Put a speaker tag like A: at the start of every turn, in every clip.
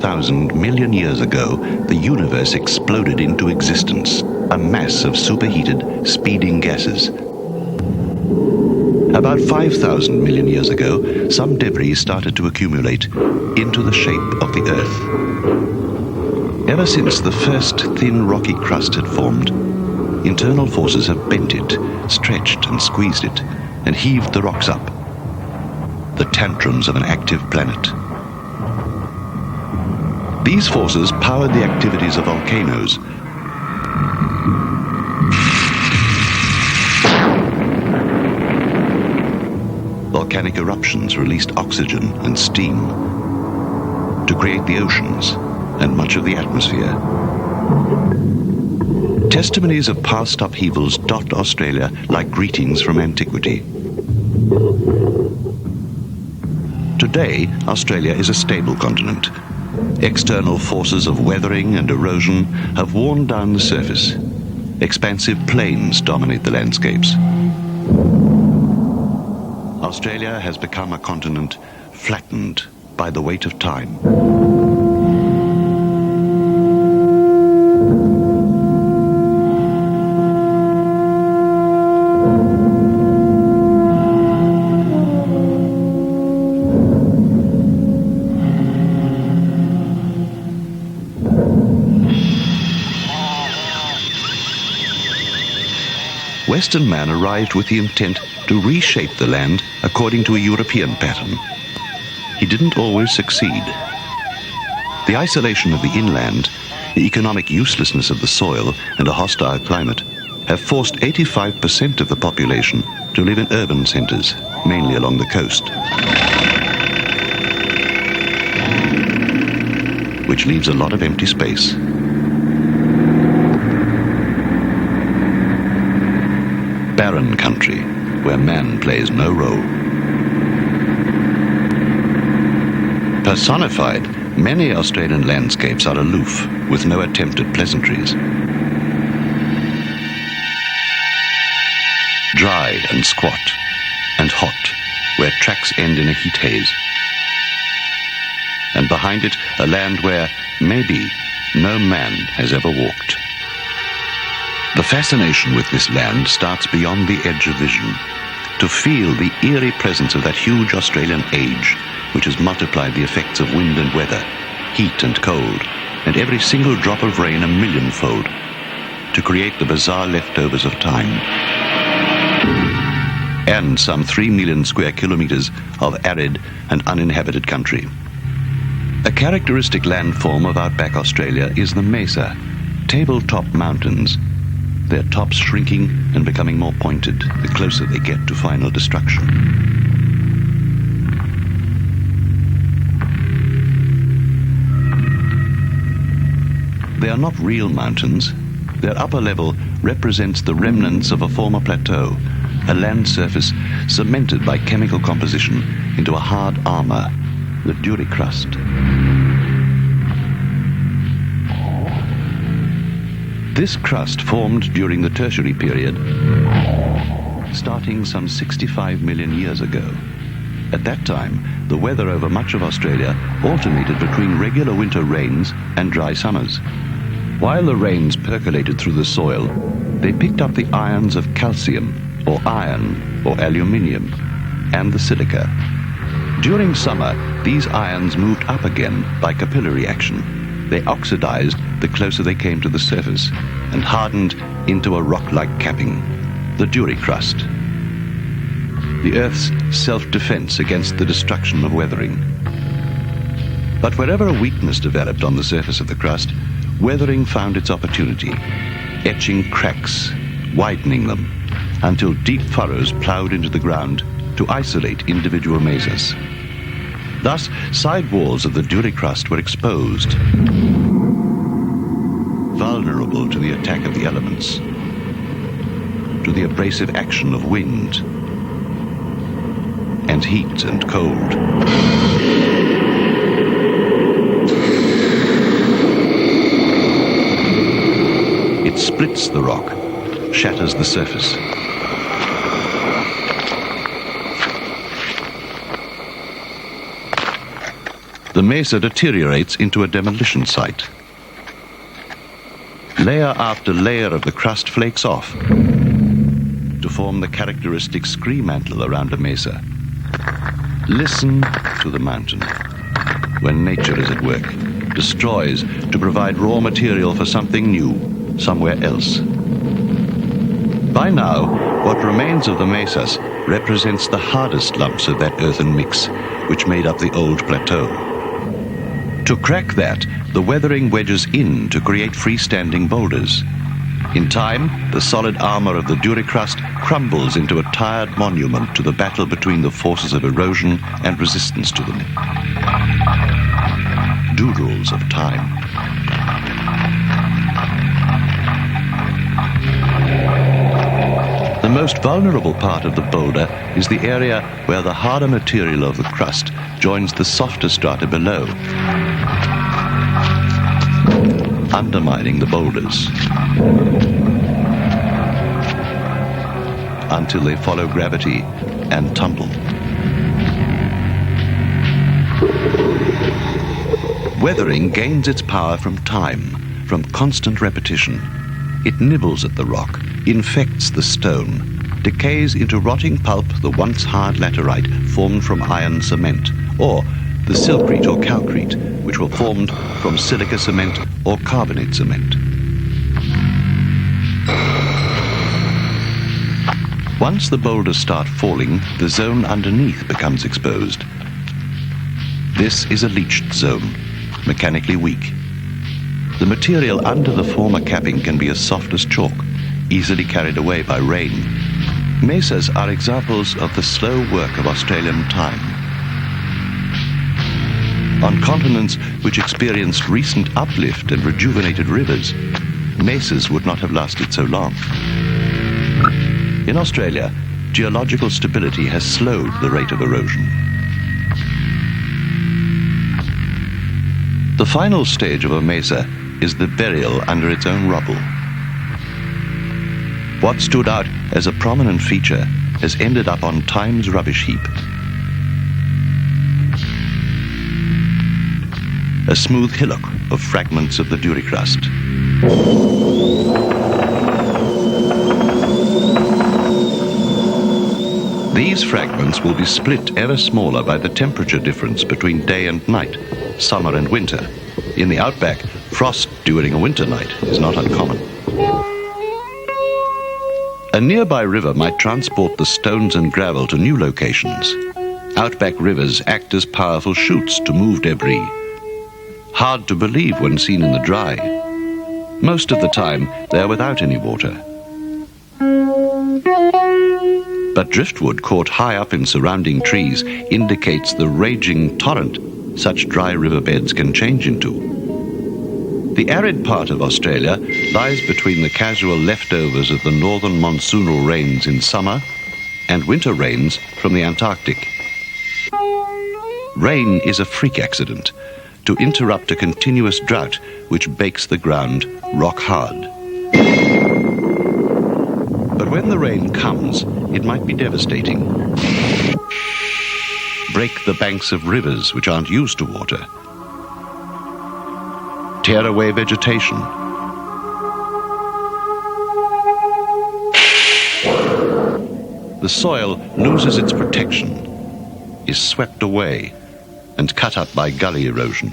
A: 5,000 million years ago, the universe exploded into existence, a mass of superheated, speeding gases. About 5,000 million years ago, some debris started to accumulate into the shape of the Earth. Ever since the first thin rocky crust had formed, internal forces have bent it, stretched and squeezed it, and heaved the rocks up. The tantrums of an active planet. These forces powered the activities of volcanoes. Volcanic eruptions released oxygen and steam to create the oceans and much of the atmosphere. Testimonies of past upheavals dot Australia like greetings from antiquity. Today, Australia is a stable continent. External forces of weathering and erosion have worn down the surface. Expansive plains dominate the landscapes. Australia has become a continent flattened by the weight of time. Western man arrived with the intent to reshape the land according to a European pattern. He didn't always succeed. The isolation of the inland, the economic uselessness of the soil, and a hostile climate have forced 85% of the population to live in urban centers, mainly along the coast, which leaves a lot of empty space. Barren country, where man plays no role. Personified, many Australian landscapes are aloof, with no attempt at pleasantries. Dry and squat, and hot, where tracks end in a heat haze. And behind it, a land where, maybe, no man has ever walked. The fascination with this land starts beyond the edge of vision. To feel the eerie presence of that huge Australian age, which has multiplied the effects of wind and weather, heat and cold, and every single drop of rain a millionfold, to create the bizarre leftovers of time. And some 3 million square kilometers of arid and uninhabited country. A characteristic landform of outback Australia is the mesa, tabletop mountains, their tops shrinking and becoming more pointed the closer they get to final destruction. They are not real mountains. Their upper level represents the remnants of a former plateau, a land surface cemented by chemical composition into a hard armor, the duricrust. This crust formed during the Tertiary period, starting some 65 million years ago. At that time, the weather over much of Australia alternated between regular winter rains and dry summers. While the rains percolated through the soil, they picked up the ions of calcium, or iron, or aluminium, and the silica. During summer, these ions moved up again by capillary action. They oxidized the closer they came to the surface and hardened into a rock-like capping, the duricrust, the Earth's self-defense against the destruction of weathering. But wherever a weakness developed on the surface of the crust, weathering found its opportunity, etching cracks, widening them, until deep furrows plowed into the ground to isolate individual mesas. Thus, side walls of the duricrust were exposed, vulnerable to the attack of the elements, to the abrasive action of wind and heat and cold. It splits the rock, shatters the surface. The mesa deteriorates into a demolition site. Layer after layer of the crust flakes off to form the characteristic scree mantle around a mesa. Listen to the mountain when nature is at work, destroys to provide raw material for something new somewhere else. By now, what remains of the mesas represents the hardest lumps of that earthen mix which made up the old plateau. To crack that, the weathering wedges in to create freestanding boulders. In time, the solid armor of the Duricrust crumbles into a tired monument to the battle between the forces of erosion and resistance to them. Doodles of time. The most vulnerable part of the boulder is the area where the harder material of the crust joins the softer strata below, undermining the boulders until they follow gravity and tumble. Weathering gains its power from time, from constant repetition. It nibbles at the rock, infects the stone, decays into rotting pulp the once hard laterite formed from iron cement, or the silcrete or calcrete, which were formed from silica cement or carbonate cement. Once the boulders start falling, the zone underneath becomes exposed. This is a leached zone, mechanically weak. The material under the former capping can be as soft as chalk, easily carried away by rain. Mesas are examples of the slow work of Australian time. On continents which experienced recent uplift and rejuvenated rivers, mesas would not have lasted so long. In Australia, geological stability has slowed the rate of erosion. The final stage of a mesa is the burial under its own rubble. What stood out as a prominent feature has ended up on time's rubbish heap. A smooth hillock of fragments of the Duricrust. These fragments will be split ever smaller by the temperature difference between day and night, summer and winter. In the outback, frost during a winter night is not uncommon. A nearby river might transport the stones and gravel to new locations. Outback rivers act as powerful chutes to move debris. Hard to believe when seen in the dry. Most of the time, they are without any water. But driftwood caught high up in surrounding trees indicates the raging torrent such dry riverbeds can change into. The arid part of Australia lies between the casual leftovers of the northern monsoonal rains in summer and winter rains from the Antarctic. Rain is a freak accident to interrupt a continuous drought which bakes the ground rock hard. But when the rain comes, it might be devastating. Break the banks of rivers which aren't used to water. Tear away vegetation. The soil loses its protection, is swept away, and cut up by gully erosion.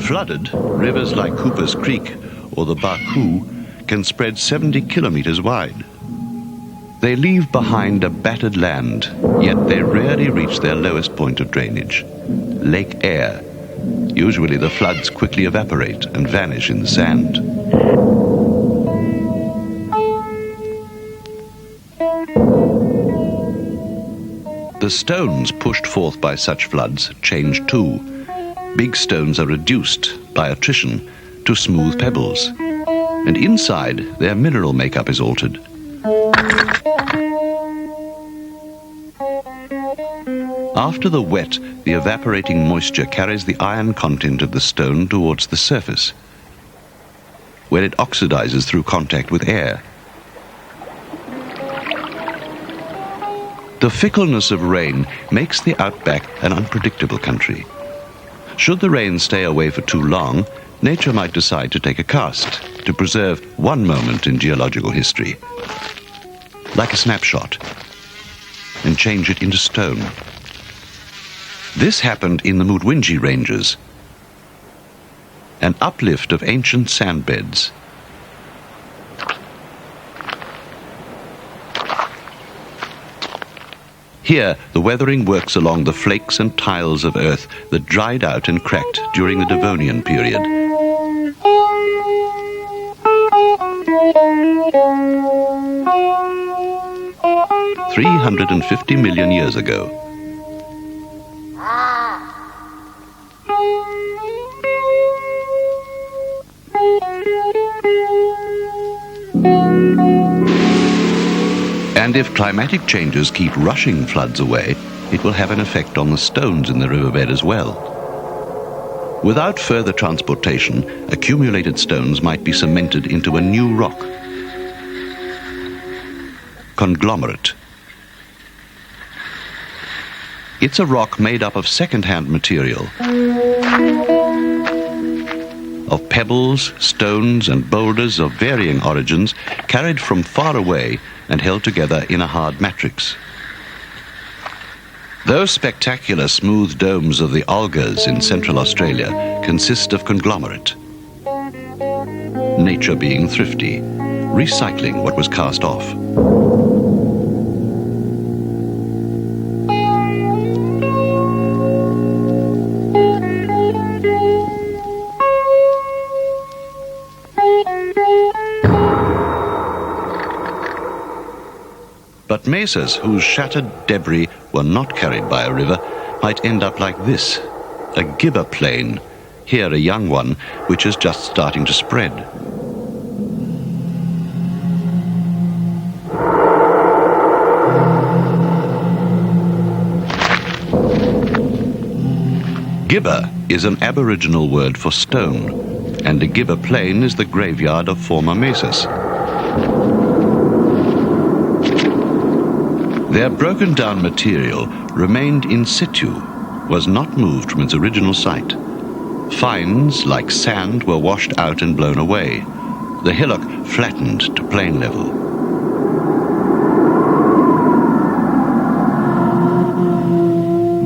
A: Flooded, rivers like Cooper's Creek or the Barcoo can spread 70 kilometers wide. They leave behind a battered land, yet they rarely reach their lowest point of drainage, Lake Eyre. Usually the floods quickly evaporate and vanish in the sand. The stones pushed forth by such floods change too. Big stones are reduced by attrition to smooth pebbles, and inside their mineral makeup is altered. After the wet, the evaporating moisture carries the iron content of the stone towards the surface, where it oxidizes through contact with air. The fickleness of rain makes the outback an unpredictable country. Should the rain stay away for too long, nature might decide to take a cast to preserve one moment in geological history, like a snapshot, and change it into stone. This happened in the Mutwinji Ranges, an uplift of ancient sand beds. Here, the weathering works along the flakes and tiles of earth that dried out and cracked during the Devonian period. 350 million years ago. And if climatic changes keep rushing floods away, it will have an effect on the stones in the riverbed as well. Without further transportation, accumulated stones might be cemented into a new rock. Conglomerate. It's a rock made up of second-hand material, of pebbles, stones, and boulders of varying origins carried from far away and held together in a hard matrix. Those spectacular smooth domes of the Olgas in Central Australia consist of conglomerate. Nature being thrifty, recycling what was cast off. But mesas whose shattered debris were not carried by a river might end up like this, a gibber plain, here a young one which is just starting to spread. Gibber is an Aboriginal word for stone, and a gibber plain is the graveyard of former mesas. Their broken-down material remained in situ, was not moved from its original site. Fines, like sand, were washed out and blown away. The hillock flattened to plain level.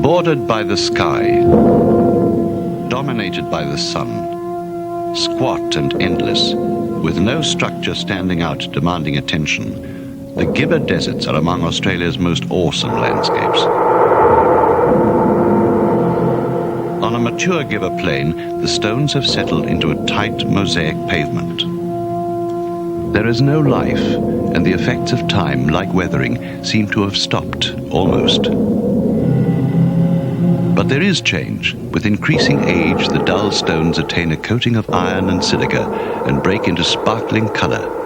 A: Bordered by the sky, dominated by the sun, squat and endless, with no structure standing out demanding attention, the Gibber Deserts are among Australia's most awesome landscapes. On a mature Gibber plain, the stones have settled into a tight mosaic pavement. There is no life, and the effects of time, like weathering, seem to have stopped, almost. But there is change. With increasing age, the dull stones attain a coating of iron and silica and break into sparkling colour.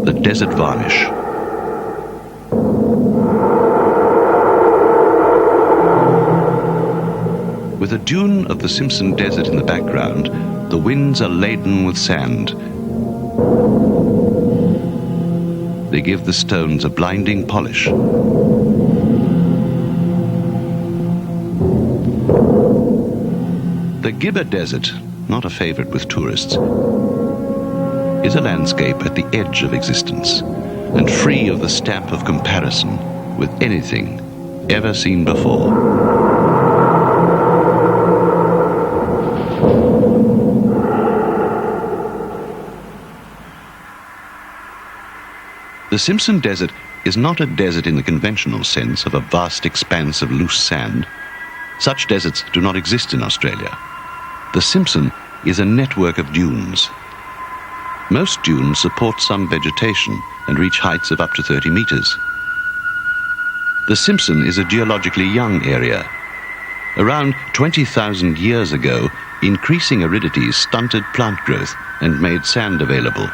A: The desert varnish. With a dune of the Simpson Desert in the background, the winds are laden with sand. They give the stones a blinding polish. The Gibber Desert, not a favorite with tourists, is a landscape at the edge of existence and free of the stamp of comparison with anything ever seen before. The Simpson Desert is not a desert in the conventional sense of a vast expanse of loose sand. Such deserts do not exist in Australia. The Simpson is a network of dunes. Most dunes support some vegetation and reach heights of up to 30 meters. The Simpson is a geologically young area. Around 20,000 years ago, increasing aridity stunted plant growth and made sand available.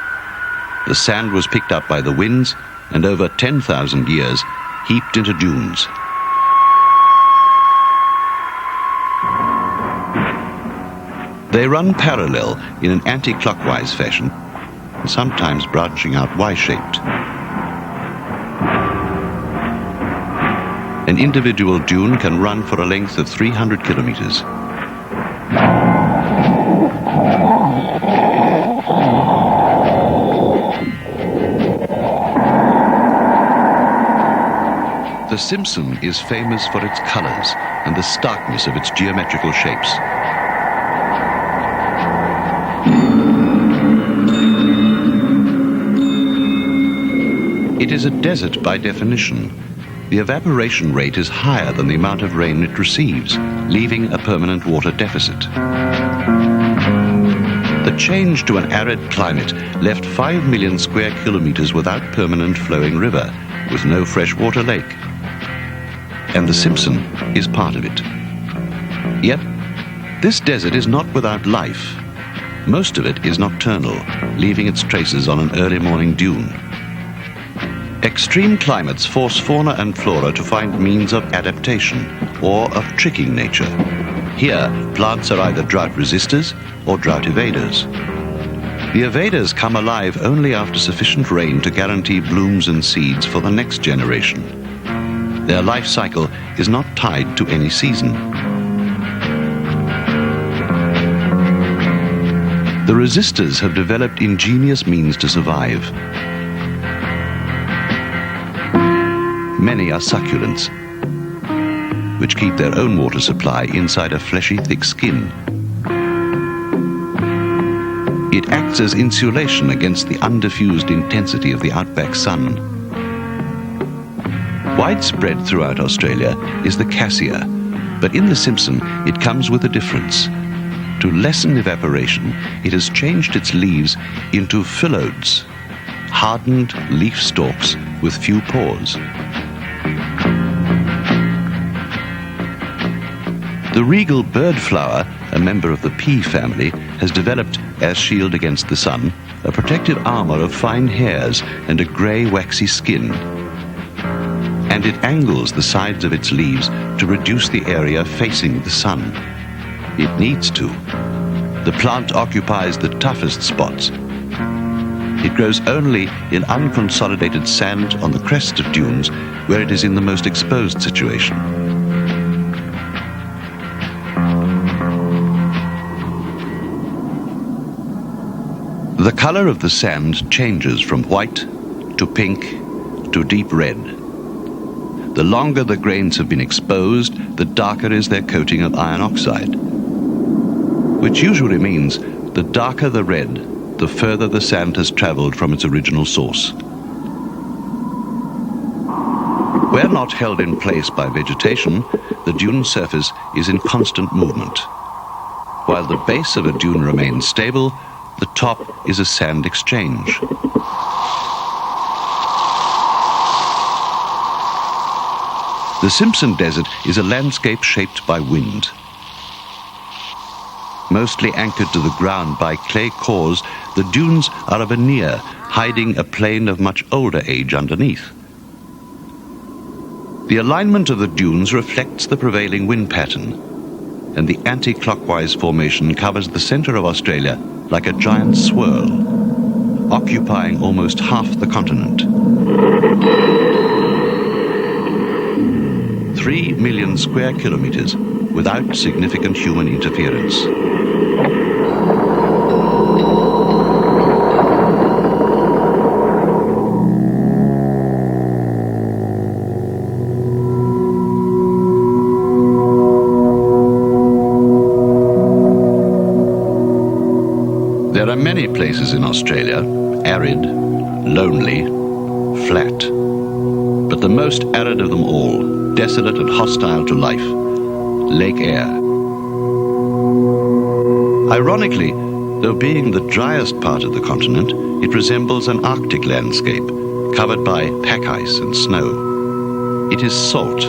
A: The sand was picked up by the winds and over 10,000 years heaped into dunes. They run parallel in an anti-clockwise fashion, sometimes branching out Y-shaped. An individual dune can run for a length of 300 kilometers. The Simpson is famous for its colors and the starkness of its geometrical shapes. It is a desert by definition. The evaporation rate is higher than the amount of rain it receives, leaving a permanent water deficit. The change to an arid climate left 5 million square kilometers without permanent flowing river, with no freshwater lake. And the Simpson is part of it. Yet, this desert is not without life. Most of it is nocturnal, leaving its traces on an early morning dune. Extreme climates force fauna and flora to find means of adaptation or of tricking nature. Here, plants are either drought resistors or drought evaders. The evaders come alive only after sufficient rain to guarantee blooms and seeds for the next generation. Their life cycle is not tied to any season. The resistors have developed ingenious means to survive. Many are succulents, which keep their own water supply inside a fleshy, thick skin. It acts as insulation against the undiffused intensity of the outback sun. Widespread throughout Australia is the cassia, but in the Simpson it comes with a difference. To lessen evaporation, it has changed its leaves into phyllodes, hardened leaf stalks with few pores. The regal birdflower, a member of the pea family, has developed, as shield against the sun, a protective armor of fine hairs and a grey waxy skin. And it angles the sides of its leaves to reduce the area facing the sun. It needs to. The plant occupies the toughest spots. It grows only in unconsolidated sand on the crest of dunes, where it is in the most exposed situation. The color of the sand changes from white to pink to deep red. The longer the grains have been exposed, the darker is their coating of iron oxide, which usually means the darker the red, the further the sand has traveled from its original source. Where not held in place by vegetation, the dune surface is in constant movement. While the base of a dune remains stable, the top is a sand exchange. The Simpson Desert is a landscape shaped by wind. Mostly anchored to the ground by clay cores, the dunes are a veneer hiding a plain of much older age underneath. The alignment of the dunes reflects the prevailing wind pattern, and the anti-clockwise formation covers the center of Australia like a giant swirl, occupying almost half the continent. 3 million square kilometers without significant human interference. There are many places in Australia, arid, lonely, flat. But the most arid of them all, desolate and hostile to life, Lake Eyre. Ironically, though being the driest part of the continent, it resembles an Arctic landscape, covered by pack ice and snow. It is salt,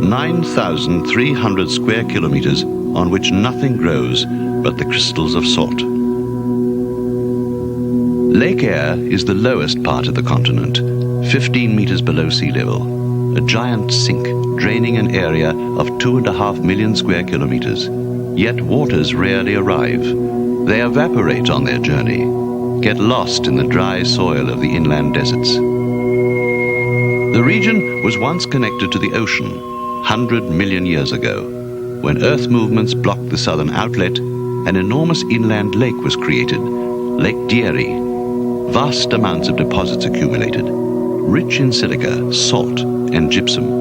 A: 9,300 square kilometers on which nothing grows but the crystals of salt. Lake Eyre is the lowest part of the continent, 15 meters below sea level, a giant sink draining an area of 2.5 million square kilometers. Yet waters rarely arrive. They evaporate on their journey, get lost in the dry soil of the inland deserts. The region was once connected to the ocean, 100 million years ago, when Earth movements blocked the southern outlet, an enormous inland lake was created, Lake Dieri. Vast amounts of deposits accumulated, rich in silica, salt, and gypsum.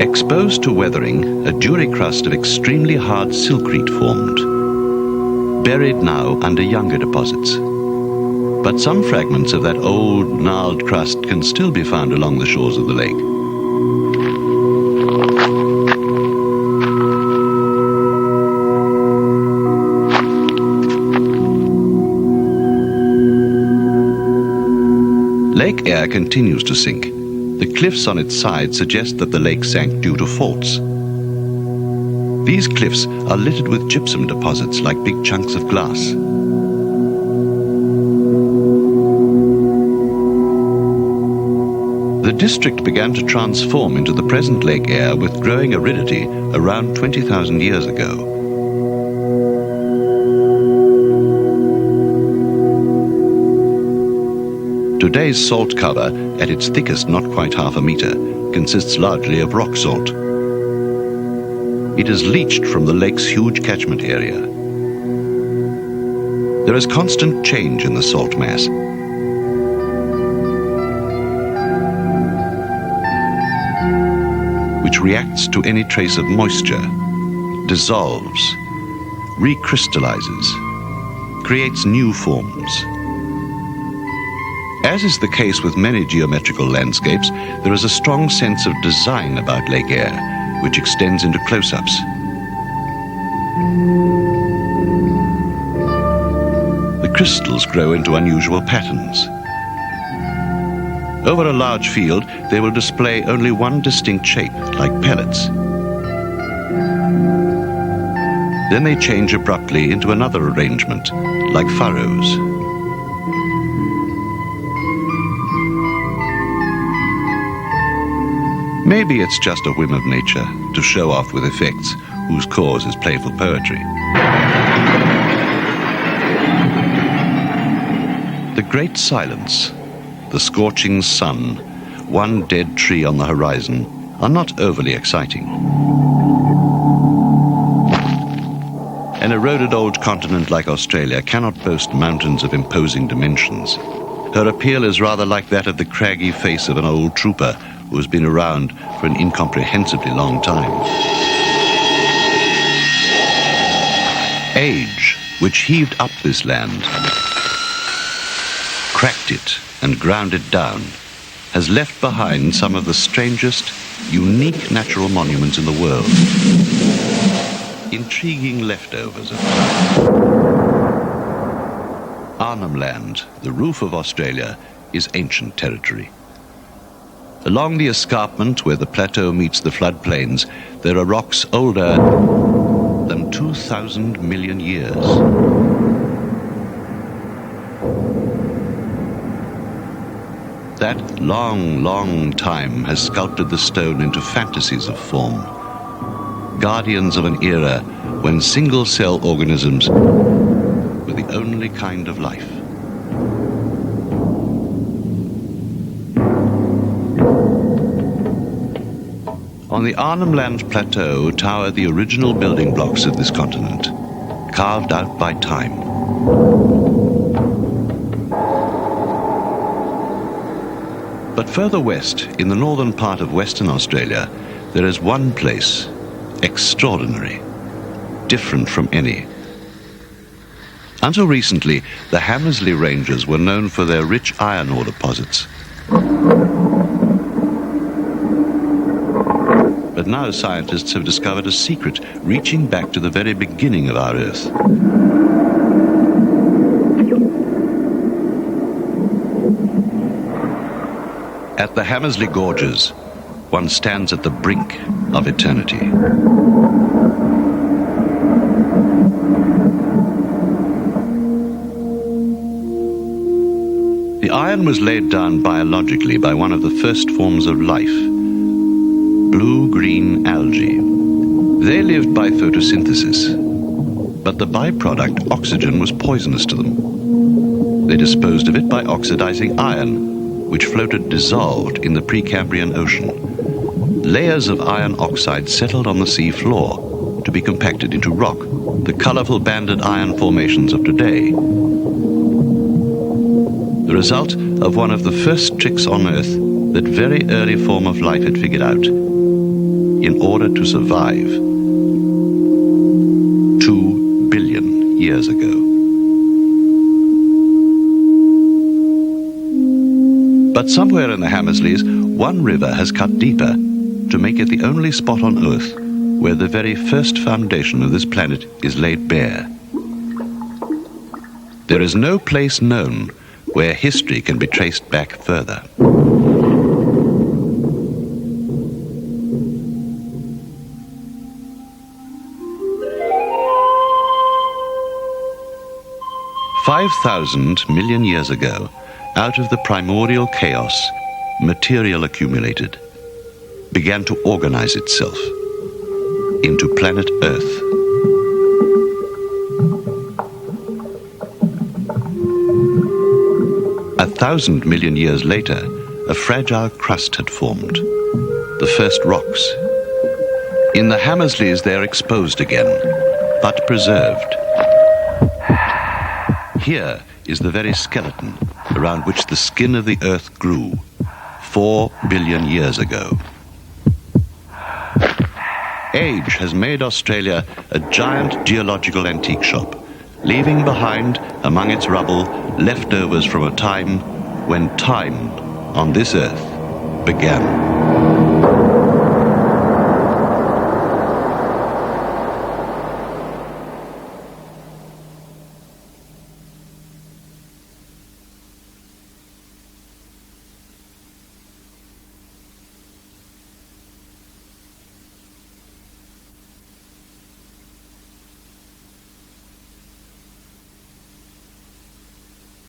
A: Exposed to weathering, a Duri crust of extremely hard silcrete formed, buried now under younger deposits. But some fragments of that old, gnarled crust can still be found along the shores of the lake. Lake Eyre continues to sink. The cliffs on its side suggest that the lake sank due to faults. These cliffs are littered with gypsum deposits like big chunks of glass. The district began to transform into the present Lake Eyre with growing aridity around 20,000 years ago. Today's salt cover, at its thickest not quite half a meter, consists largely of rock salt. It is leached from the lake's huge catchment area. There is constant change in the salt mass. Which reacts to any trace of moisture, dissolves, recrystallizes, creates new forms. As is the case with many geometrical landscapes, there is a strong sense of design about Lake Eyre, which extends into close-ups. The crystals grow into unusual patterns. Over a large field, they will display only one distinct shape, like pellets. Then they change abruptly into another arrangement, like furrows. Maybe it's just a whim of nature to show off with effects whose cause is playful poetry. The great silence, the scorching sun, one dead tree on the horizon are not overly exciting. An eroded old continent like Australia cannot boast mountains of imposing dimensions. Her appeal is rather like that of the craggy face of an old trooper who has been around for an incomprehensibly long time. Age, which heaved up this land, cracked it and ground it down, has left behind some of the strangest, unique natural monuments in the world. Intriguing leftovers of time. Arnhem Land, the roof of Australia, is ancient territory. Along the escarpment where the plateau meets the floodplains, there are rocks older than 2,000 million years. That long, long time has sculpted the stone into fantasies of form, guardians of an era when single-cell organisms were the only kind of life. On the Arnhem Land Plateau tower the original building blocks of this continent, carved out by time. But further west, in the northern part of Western Australia, there is one place, extraordinary, different from any. Until recently, the Hamersley Ranges were known for their rich iron ore deposits. But now scientists have discovered a secret reaching back to the very beginning of our Earth. At the Hamersley Gorges, one stands at the brink of eternity. The iron was laid down biologically by one of the first forms of life, blue-green algae. They lived by photosynthesis, but the byproduct, oxygen, was poisonous to them. They disposed of it by oxidizing iron, which floated dissolved in the Precambrian ocean. layers of iron oxide settled on the sea floor to be compacted into rock, the colorful banded iron formations of today. The result of one of the first tricks on Earth that very early form of life had figured out in order to survive 2 billion years ago. But somewhere in the Hamersleys, one river has cut deeper to make it the only spot on Earth where the very first foundation of this planet is laid bare. There is no place known where history can be traced back further. $5,000 million years ago, out of the primordial chaos, material accumulated, began to organize itself into planet Earth. A 1,000 million years later, a fragile crust had formed, the first rocks. In the Hamersleys, they are exposed again, but preserved. Here is the very skeleton around which the skin of the Earth grew 4 billion years ago. Age has made Australia a giant geological antique shop, leaving behind, among its rubble, leftovers from a time when time on this Earth began.